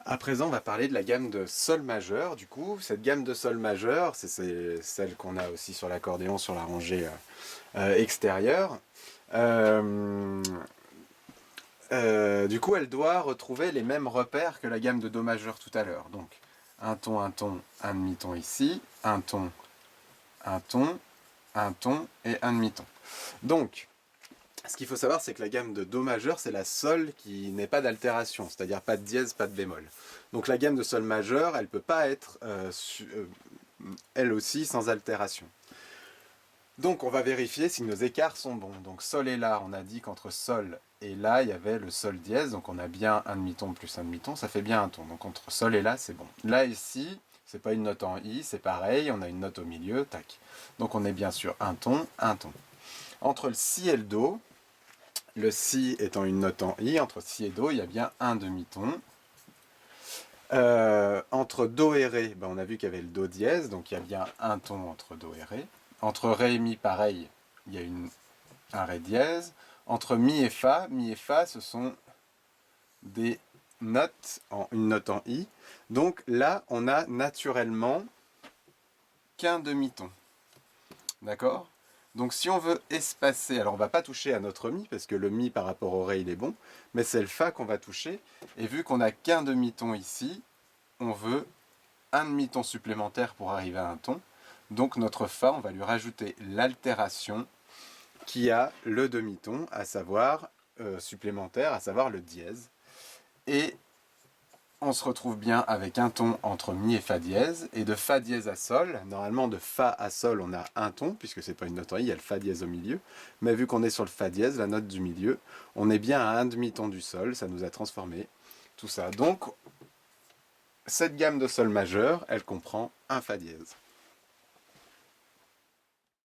À présent, on va parler de la gamme de sol majeur. Du coup, cette gamme de sol majeur, c'est celle qu'on a aussi sur l'accordéon, sur la rangée extérieure. Euh, du coup, elle doit retrouver les mêmes repères que la gamme de do majeur tout à l'heure. Donc, un ton, un demi-ton ici, un ton, un ton, un ton et un demi-ton. Donc, ce qu'il faut savoir, c'est que la gamme de do majeur, c'est la sol qui n'est pas d'altération, c'est-à-dire pas de dièse, pas de bémol. Donc la gamme de sol majeur, elle peut pas être, elle aussi, sans altération. Donc on va vérifier si nos écarts sont bons. Donc sol et la, on a dit qu'entre sol et la, il y avait le sol dièse, donc on a bien un demi-ton plus un demi-ton, ça fait bien un ton. Donc entre sol et la, c'est bon. Là ici, c'est pas une note en i, c'est pareil, on a une note au milieu, tac. Donc on est bien sur un ton, un ton. Entre le si et le si étant une note en i, entre si et do, il y a bien un demi-ton. Entre do et ré, ben on a vu qu'il y avait le do dièse, donc il y a bien un ton entre do et ré. Entre ré et mi, pareil, il y a un ré dièse. Entre mi et fa, ce sont des notes, une note en i. Donc là, on a naturellement qu'un demi-ton. D'accord? Donc si on veut espacer, alors on va pas toucher à notre mi, parce que le mi par rapport au ré il est bon, mais c'est le fa qu'on va toucher, et vu qu'on n'a qu'un demi-ton ici, on veut un demi-ton supplémentaire pour arriver à un ton, donc notre fa, on va lui rajouter l'altération qui a le demi-ton, à savoir supplémentaire, à savoir le dièse, et on se retrouve bien avec un ton entre mi et fa dièse, et de fa dièse à sol, normalement de fa à sol on a un ton, puisque c'est pas une note en i, il y a le fa dièse au milieu, mais vu qu'on est sur le fa dièse, la note du milieu, on est bien à un demi-ton du sol, ça nous a transformé tout ça. Donc cette gamme de sol majeur, elle comprend un fa dièse.